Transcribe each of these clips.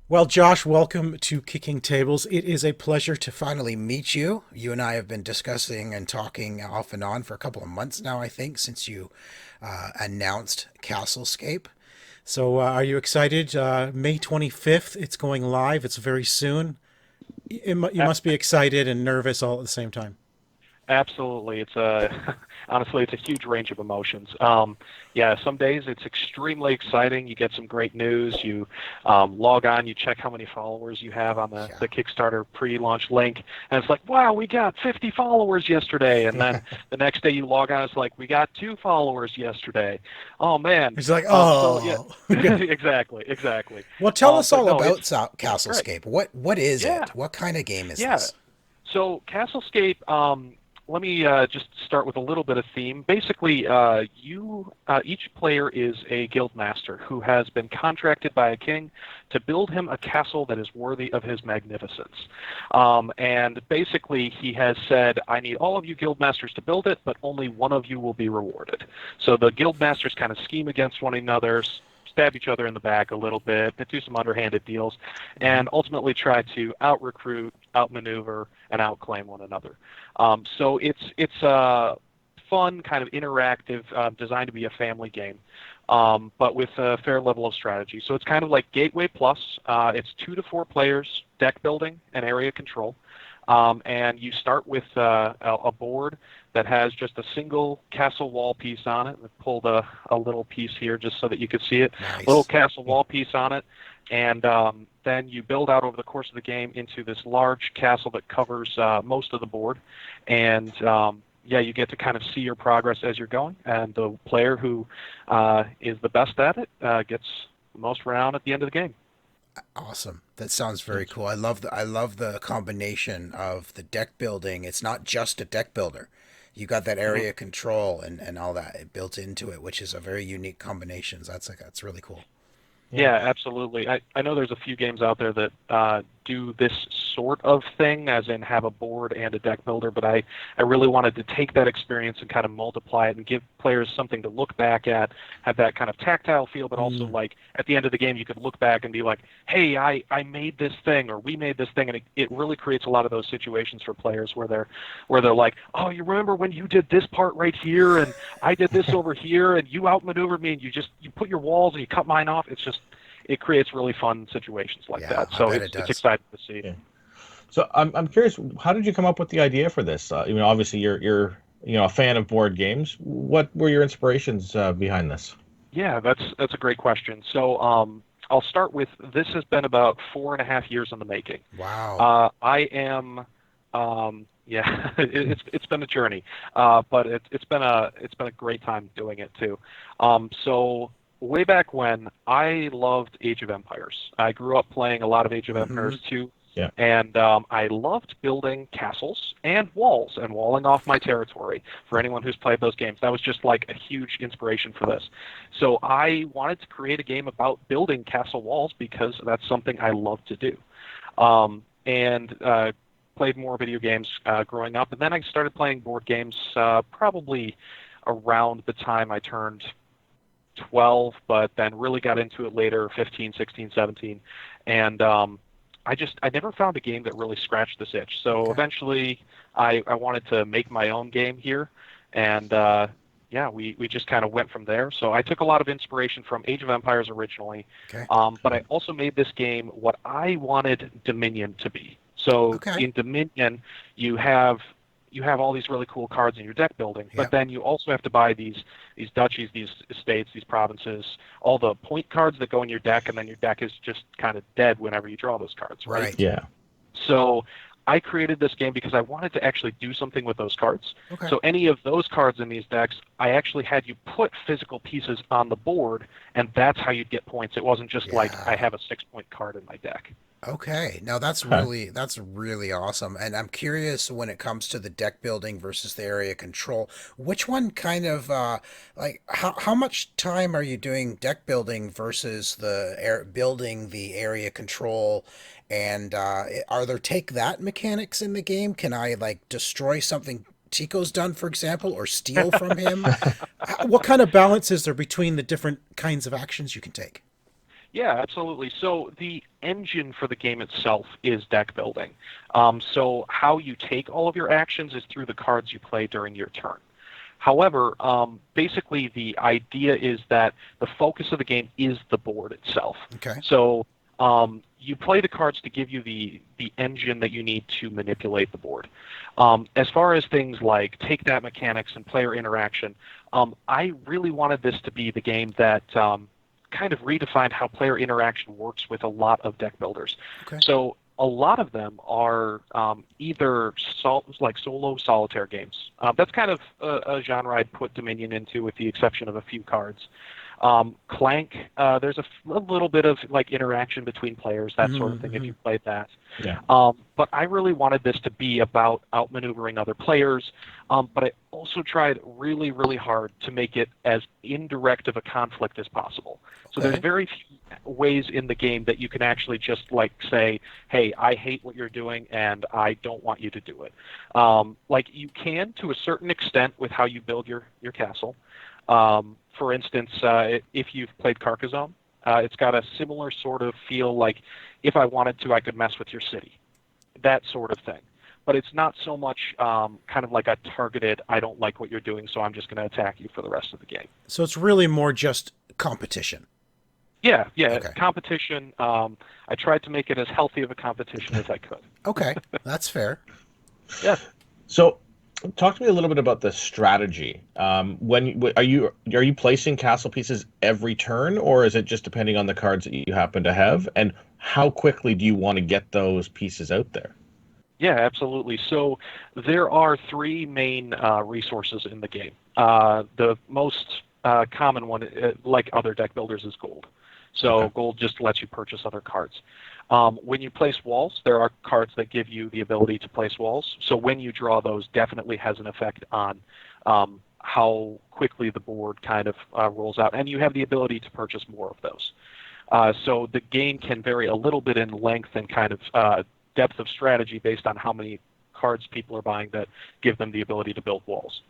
Well, Josh, welcome to Kicking Tables. It is a pleasure to finally meet you. You and I have been discussing and talking off and on for a couple of months now, I think, since you announced CastleScape. So, are you excited? May 25th, it's going live. It's very soon. You A- must be excited and nervous all at the same time. Absolutely, it's a honestly, it's a huge range of emotions. Yeah, some days it's extremely exciting. You get some great news. You log on, you check how many followers you have on the, Yeah. the Kickstarter pre-launch link, and it's like, wow, we got 50 followers yesterday. And then the next day you log on, it's like, we got 2 followers yesterday. Oh man. It's like, So yeah, oh. exactly, exactly. Well, tell us But all no, about it's great. CastleScape. What is Yeah, it? What kind of game is yeah. this? So CastleScape, let me just start with a little bit of theme. Basically, each player is a guild master who has been contracted by a king to build him a castle that is worthy of his magnificence. And basically, he has said, "I need all of you guild masters to build it, but only one of you will be rewarded." So the guild masters kind of scheme against one another, stab each other in the back a little bit, do some underhanded deals, Hmm. and ultimately try to out-recruit, outmaneuver, and outclaim one another. So it's a fun, kind of interactive, designed to be a family game, but with a fair level of strategy. So it's kind of like Gateway Plus. It's 2 to 4 players, deck building, and area control. And you start with a board that has just a single castle wall piece on it. I pulled a little piece here just so that you could see it. Little Nice. castle wall piece on it, and then you build out over the course of the game into this large castle that covers most of the board, and yeah, you get to kind of see your progress as you're going, and the player who is the best at it gets the most renown at the end of the game. Awesome. That sounds very That's cool. I love the combination of the deck building. It's not just a deck builder. You got that Mhm. area control and all that built into it, which is a very unique combination. That's really cool. yeah. Yeah, absolutely. I know there's a few games out there that do this sort of thing, as in have a board and a deck builder, but I really wanted to take that experience and kind of multiply it and give players something to look back at, have that kind of tactile feel, but also Mm, like at the end of the game you could look back and be like, hey, I made this thing or we made this thing, and it really creates a lot of those situations for players where they're like, oh, you remember when you did this part right here and I did this over here and you outmaneuvered me and you put your walls and you cut mine off. It creates really fun situations like yeah, that. I So bet it's it it's does. exciting to see. Yeah. So I'm curious, how did you come up with the idea for this? Obviously you're a fan of board games. What were your inspirations behind this? Yeah, that's a great question. So I'll start with this has been about 4.5 years in the making. Wow. I am yeah, it's been a journey, but it's been a great time doing it too. So way back when I loved Age of Empires. I grew up playing a lot of Age of Mm-hmm. Empires 2, Yeah. and I loved building castles and walls and walling off my territory. For anyone who's played those games, that was just like a huge inspiration for this. So I wanted to create a game about building castle walls because that's something I love to do. And played more video games growing up, and then I started playing board games probably around the time I turned 12, but then really got into it later, 15, 16, 17. And I never found a game that really scratched this itch. So Okay. eventually I wanted to make my own game here. And yeah, we just kind of went from there. So I took a lot of inspiration from Age of Empires originally, Okay. but I also made this game what I wanted Dominion to be. So Okay. in Dominion, you have you have all these really cool cards in your deck building, but Yep. then you also have to buy these duchies, these estates, these provinces, all the point cards that go in your deck, and then your deck is just kind of dead whenever you draw those cards, right? Right. Yeah. So I created this game because I wanted to actually do something with those cards. Okay. So any of those cards in these decks, I actually had you put physical pieces on the board, and that's how you'd get points. It wasn't just like I Yeah. have a 6 point card in my deck. Okay. Now that's really awesome. And I'm curious when it comes to the deck building versus the area control, which one kind of like how much time are you doing deck building versus the air building the area control? And are there take that mechanics in the game? Can I like destroy something Tico's done, for example, or steal from him? What kind of balance is there between the different kinds of actions you can take? Yeah, absolutely. So the engine for the game itself is deck building. So how you take all of your actions is through the cards you play during your turn. However, basically the idea is that the focus of the game is the board itself. Okay. So you play the cards to give you the engine that you need to manipulate the board. As far as things like take that mechanics and player interaction, I really wanted this to be the game that kind of redefined how player interaction works with a lot of deck builders. Okay. So a lot of them are either like solo solitaire games. That's kind of a genre I'd put Dominion into, with the exception of a few cards. Clank, there's a little bit of like interaction between players, that sort of thing, if you played that. Yeah. But I really wanted this to be about outmaneuvering other players, but I also tried really, really hard to make it as indirect of a conflict as possible. So there's very few ways in the game that you can actually just like say, hey, I hate what you're doing and I don't want you to do it. Like you can to a certain extent with how you build your castle. For instance, if you've played Carcassonne, it's got a similar sort of feel, like if I wanted to, I could mess with your city, that sort of thing. But it's not so much kind of like a targeted, I don't like what you're doing, so I'm just going to attack you for the rest of the game. So it's really more just competition. Yeah, Okay. competition. I tried to make it as healthy of a competition as I could. Okay, that's fair. Yeah. So, talk to me a little bit about the strategy. Are you placing castle pieces every turn, or is it just depending on the cards that you happen to have? And how quickly do you want to get those pieces out there? Yeah, absolutely. So there are three main resources in the game. The most common one, like other deck builders, is gold. So gold just lets you purchase other cards. When you place walls, there are cards that give you the ability to place walls. So when you draw those, definitely has an effect on how quickly the board kind of rolls out. And you have the ability to purchase more of those. So the game can vary a little bit in length and kind of depth of strategy based on how many cards people are buying that give them the ability to build walls.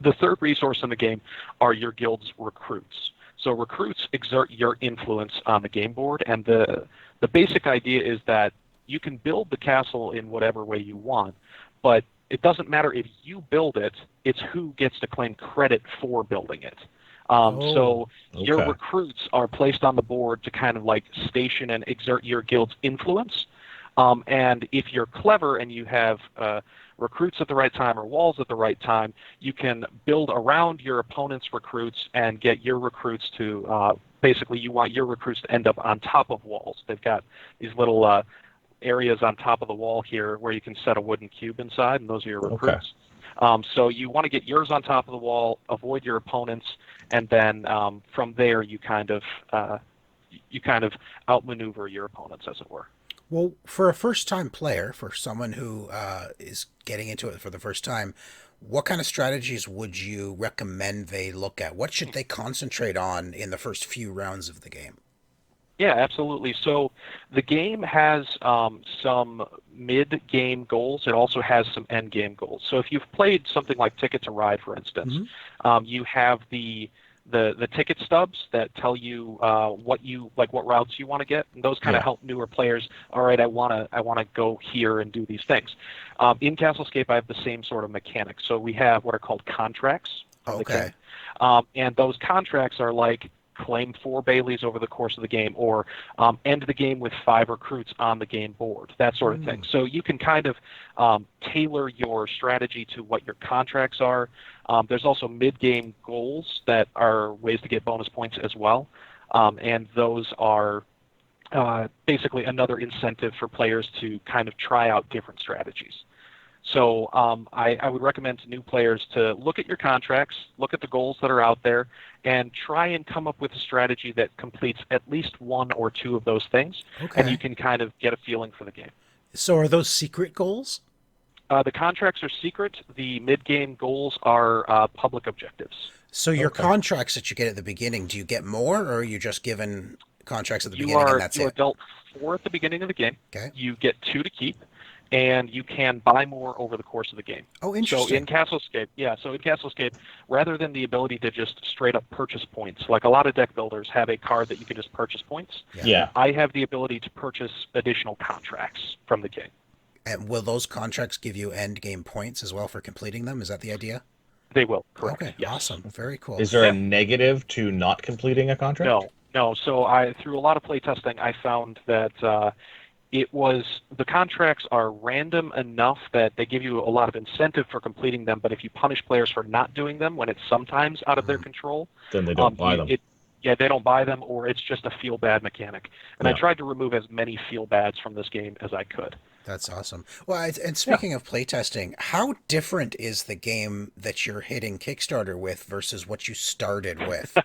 The third resource in the game are your guild's recruits. So recruits exert your influence on the game board, and the basic idea is that you can build the castle in whatever way you want, but it doesn't matter if you build it, it's who gets to claim credit for building it. So your recruits are placed on the board to kind of like station and exert your guild's influence. And if you're clever and you have recruits at the right time or walls at the right time, you can build around your opponent's recruits and get your recruits to basically, you want your recruits to end up on top of walls. They've got these little areas on top of the wall here where you can set a wooden cube inside, and those are your recruits. So you want to get yours on top of the wall, avoid your opponents, and then from there you kind of outmaneuver your opponents, as it were. Well, for a first-time player, for someone who is getting into it for the first time, what kind of strategies would you recommend they look at? What should they concentrate on in the first few rounds of the game? Yeah, absolutely. So the game has some mid-game goals. It also has some end-game goals. So if you've played something like Ticket to Ride, for instance, you have the ticket stubs that tell you what routes you want to get, and those kind of help newer players. All right, I want to go here and do these things. In CastleScape, I have the same sort of mechanics. So we have what are called contracts. Okay. And those contracts are like claim 4 Baileys over the course of the game, or end the game with 5 recruits on the game board, that sort of thing. So you can kind of tailor your strategy to what your contracts are. There's also mid-game goals that are ways to get bonus points as well, and those are basically another incentive for players to kind of try out different strategies. So I would recommend to new players to look at your contracts, look at the goals that are out there, and try and come up with a strategy that completes at least 1 or 2 of those things, and you can kind of get a feeling for the game. So are those secret goals? The contracts are secret. The mid-game goals are public objectives. So your contracts that you get at the beginning, do you get more, or are you just given contracts at the beginning and that's you are it? dealt 4 at the beginning of the game. Okay. You get 2 to keep. and you can buy more over the course of the game. Oh, So interesting. in CastleScape, rather than the ability to just straight up purchase points, like a lot of deck builders have a card that you can just purchase points, Yeah. I have the ability to purchase additional contracts from the game. And will those contracts give you end game points as well for completing them? Is that the idea? They will, correct? Okay, Yes. awesome. Very cool. Is there a Yeah. negative to not completing a contract? No, no. So through a lot of playtesting, I found that the contracts are random enough that they give you a lot of incentive for completing them. But if you punish players for not doing them when it's sometimes out of their control, Then they don't buy them. they don't buy them, or it's just a feel bad mechanic. And I Yeah. tried to remove as many feel bads from this game as I could. That's awesome. Well, and speaking of playtesting, how different is the game that you're hitting Kickstarter with versus what you started with?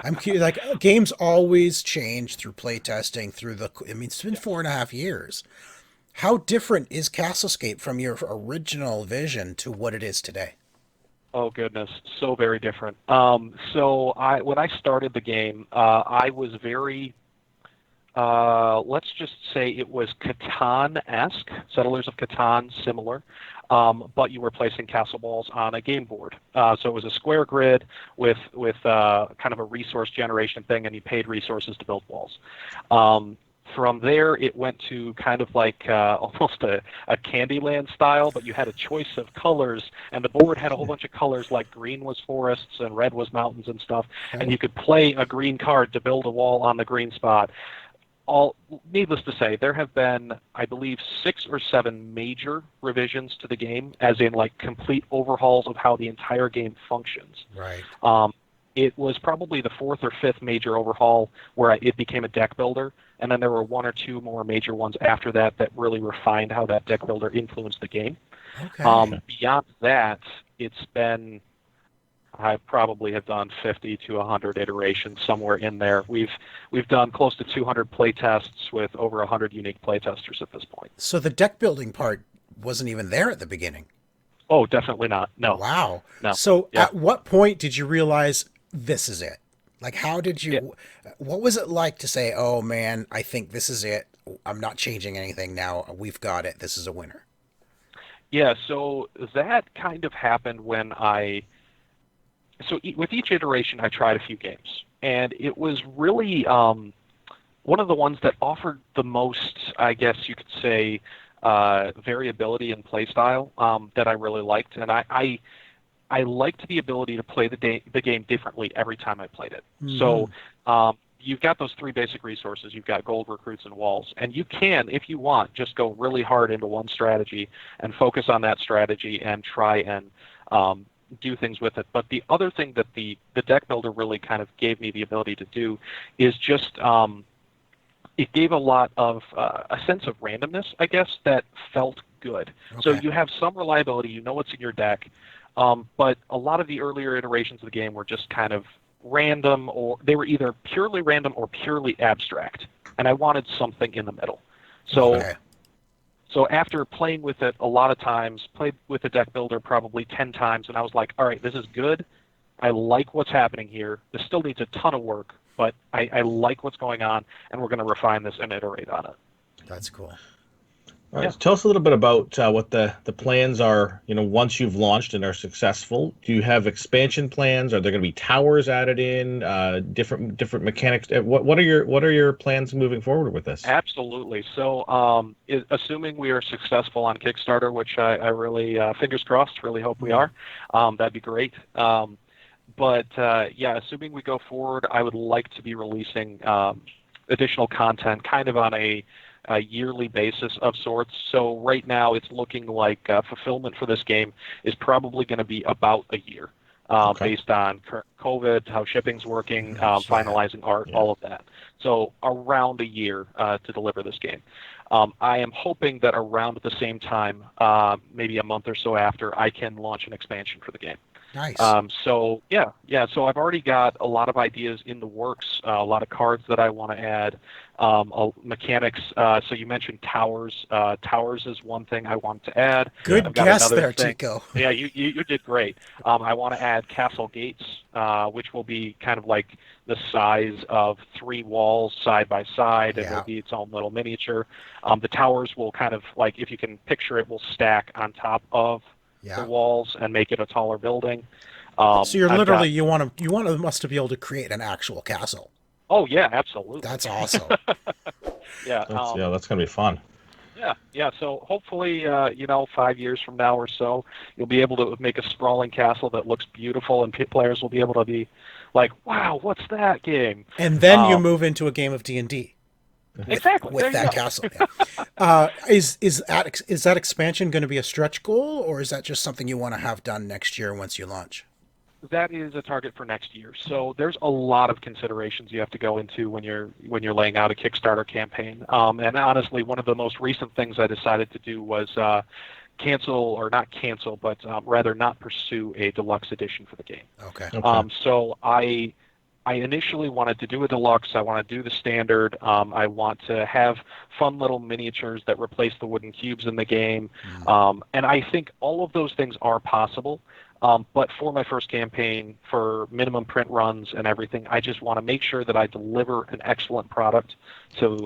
I'm curious, like games always change through playtesting I mean, it's been 4.5 years. How different is CastleScape from your original vision to what it is today? Oh goodness, so very different. When I started the game, I was very let's just say it was Catan-esque, Settlers of Catan similar, but you were placing castle walls on a game board. So it was a square grid with kind of a resource generation thing, and you paid resources to build walls. From there, it went to kind of like almost a Candyland style, but you had a choice of colors, and the board had a whole bunch of colors, like green was forests and red was mountains and stuff, and you could play a green card to build a wall on the green spot. Needless to say, there have been, I believe, 6 or 7 major revisions to the game, as in like complete overhauls of how the entire game functions. Right. It was probably the 4th or 5th major overhaul where it became a deck builder, and then there were 1 or 2 more major ones after that that really refined how that deck builder influenced the game. Okay. Beyond that, it's been, I probably have done 50 to 100 iterations somewhere in there. We've done close to 200 play tests with over 100 unique play testers at this point. So the deck building part wasn't even there at the beginning. Oh, definitely not. No. Wow. No. So Yeah. at what point did you realize this is it? Like, how did you, what was it like to say, oh man, I think this is it. I'm not changing anything now. We've got it. This is a winner. Yeah, so that kind of happened when with each iteration, I tried a few games, and it was really one of the ones that offered the most, I guess you could say, variability in play style that I really liked, and I liked the ability to play the game differently every time I played it. Mm-hmm. So you've got those 3 basic resources. You've got gold, recruits, and walls, and you can, if you want, just go really hard into one strategy and focus on that strategy and try and do things with it. But the other thing that the deck builder really kind of gave me the ability to do is just it gave a lot of a sense of randomness, I guess, that felt good. Okay. So you have some reliability, you know what's in your deck, but a lot of the earlier iterations of the game were just kind of random, or they were either purely random or purely abstract, and I wanted something in the middle. So. Okay. So after playing with it a lot of times, played with the deck builder probably 10 times, and I was like, all right, this is good. I like what's happening here. This still needs a ton of work, but I like what's going on, and we're going to refine this and iterate on it. That's cool. All right, so tell us a little bit about what the plans are, once you've launched and are successful. Do you have expansion plans? Are there going to be towers added in, different mechanics? What are your plans moving forward with this? Absolutely. So assuming we are successful on Kickstarter, which I really, fingers crossed, really hope we are, that'd be great. But assuming we go forward, I would like to be releasing additional content kind of on a yearly basis of sorts. So right now it's looking like fulfillment for this game is probably going to be about a year based on current COVID, how shipping's working, finalizing art, all of that. So around a year to deliver this game. I am hoping that around at the same time, maybe a month or so after, I can launch an expansion for the game. Nice. So I've already got a lot of ideas in the works, a lot of cards that I want to add, mechanics. So you mentioned towers. Towers is one thing I want to add. Yeah. Good I've got guess another there, thing. Chico. Yeah, you did great. I want to add castle gates, which will be kind of like the size of 3 walls side by side, and Yeah. will be its own little miniature. The towers will kind of like, if you can picture it, will stack on top of the Yeah. walls and make it a taller building. So you're I've literally got. you want us to be able to create an actual castle. Oh yeah, absolutely. That's awesome. Yeah. That's gonna be fun. Yeah. So hopefully, 5 years from now or so, you'll be able to make a sprawling castle that looks beautiful, and players will be able to be like, "Wow, what's that game?" And then you Um, move into a game of D&D exactly. There with you that go. castle. Yeah. Is that expansion going to be a stretch goal, or is that just something you want to have done next year once you launch? That is a target for next year. So there's a lot of considerations you have to go into when you're laying out a Kickstarter campaign. And honestly, one of the most recent things I decided to do was cancel, or not cancel, but rather not pursue a deluxe edition for the game. Okay. Okay. So I initially wanted to do a deluxe. I want to do the standard. I want to have fun little miniatures that replace the wooden cubes in the game. And I think all of those things are possible. But for my first campaign, for minimum print runs and everything, I just want to make sure that I deliver an excellent product to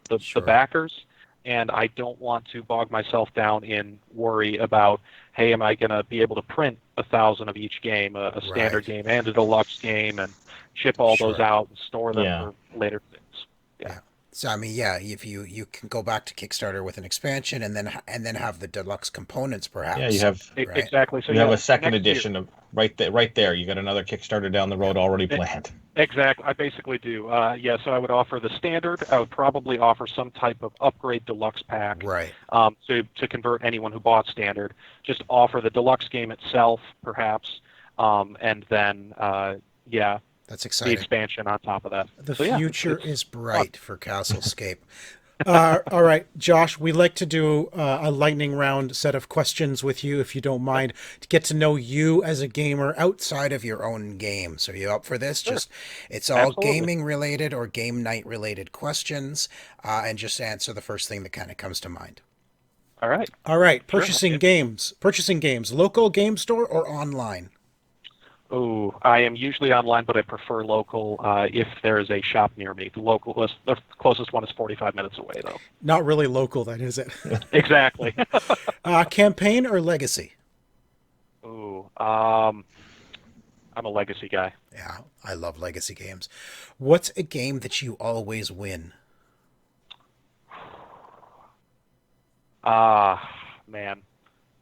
the Sure. backers. And I don't want to bog myself down in worry about, hey, am I going to be able to print 1,000 of each game, a standard Right. game and a deluxe game, and ship all those Sure. out and store them Yeah. for later things? Yeah. Yeah. So I mean, yeah, if you can go back to Kickstarter with an expansion and then have the deluxe components, Yeah. You perhaps, have right? Exactly. So you have yeah, a second next year. edition of right there. Right there. You got another Kickstarter down the Yeah. road already planned. Exactly. I basically do. So I would offer the standard. I would probably offer some type of upgrade deluxe pack Right. to convert anyone who bought standard. Just offer the deluxe game itself, perhaps, and then That's the exciting. expansion on top of that. The So yeah, future it's is fun. bright for CastleScape. All right, Josh, we like to do a lightning round set of questions with you, if you don't Yep. mind, to get to know you as a gamer outside of your own game. So, you up for this? Sure. Just it's all Absolutely. gaming related or game night related questions, and just answer the first thing that kind of comes to mind. All right. All right, Sure. purchasing games, local game store or online? Oh, I am usually online, but I prefer local if there is a shop near me. The closest one is 45 minutes away, though. Not really local, then, is it? Exactly. Campaign or legacy? Ooh, I'm a legacy guy. Yeah, I love legacy games. What's a game that you always win? Man,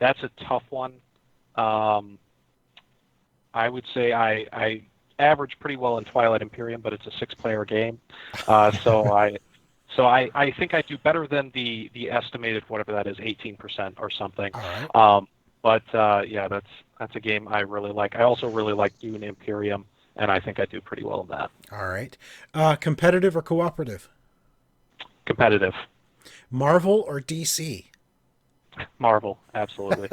that's a tough one. Um, I would say I average pretty well in Twilight Imperium, but it's a 6-player game. So I think I do better than the estimated, whatever that is, 18% or something. All right. Yeah, that's a game I really like. I also really like Dune Imperium, and I think I do pretty well in that. All right. Competitive or cooperative? Competitive. Marvel or DC? Marvel, absolutely.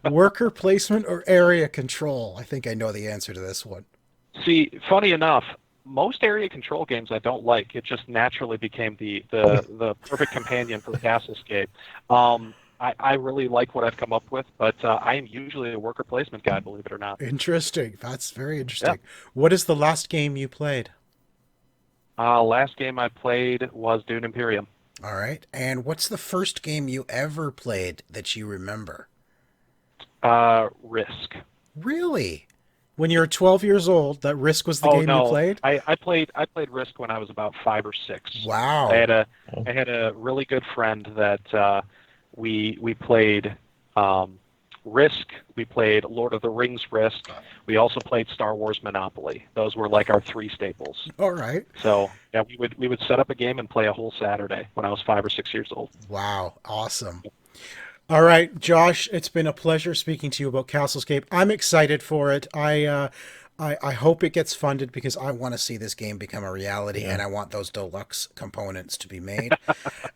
Worker placement or area control? I think I know the answer to this one. See, funny enough, most area control games I don't like. It just naturally became the perfect companion for CastleScape. I really like what I've come up with, but I am usually a worker placement guy, believe it or not. Interesting. That's very Yeah. interesting. What is the last game you played? Last game I played was Dune Imperium. All right. And what's the first game you ever played that you remember? Risk. Really? When you were 12 years old, that Risk was the Oh game you no, played? I played Risk when I was about 5 or 6. I Wow. had a really good friend that we played Risk. We played Lord of the Rings Risk. We also played Star Wars Monopoly. Those were like our 3 staples. All right. So yeah, we would set up a game and play a whole Saturday when I was 5 or 6 years old. Wow. Awesome. All right, Josh, it's been a pleasure speaking to you about CastleScape. I'm excited for it. I hope it gets funded because I want to see this game become a reality, Yeah. and I want those deluxe components to be made.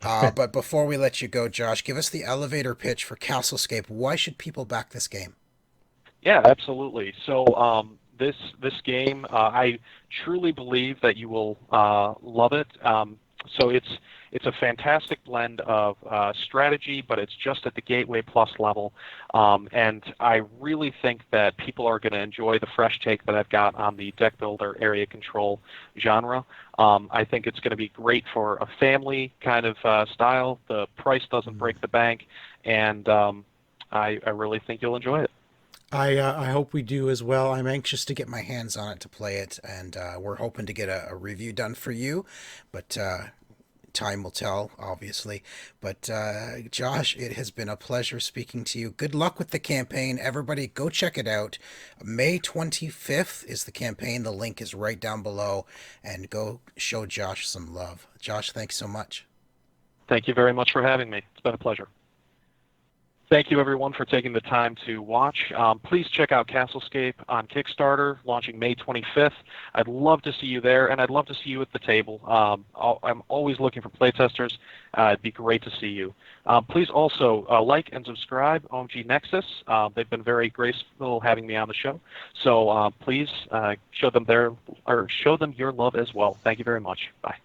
But before we let you go, Josh, give us the elevator pitch for CastleScape. Why should people back this game? Yeah, absolutely. So this game, I truly believe that you will love it. So it's a fantastic blend of strategy, but it's just at the Gateway Plus level. And I really think that people are going to enjoy the fresh take that I've got on the deck builder area control genre. I think it's going to be great for a family kind of style. The price doesn't break the bank, and I really think you'll enjoy it. I hope we do as well. I'm anxious to get my hands on it to play it, and we're hoping to get a review done for you, but time will tell, obviously. But Josh, it has been a pleasure speaking to you. Good luck with the campaign. Everybody, go check it out. May 25th is the campaign. The link is right down below, and go show Josh some love. Josh, thanks so much. Thank you very much for having me. It's been a pleasure. Thank you, everyone, for taking the time to watch. Please check out CastleScape on Kickstarter, launching May 25th. I'd love to see you there, and I'd love to see you at the table. I'm always looking for playtesters. It'd be great to see you. Please also like and subscribe OMG Nexus. They've been very graceful having me on the show. So please show them your love as well. Thank you very much. Bye.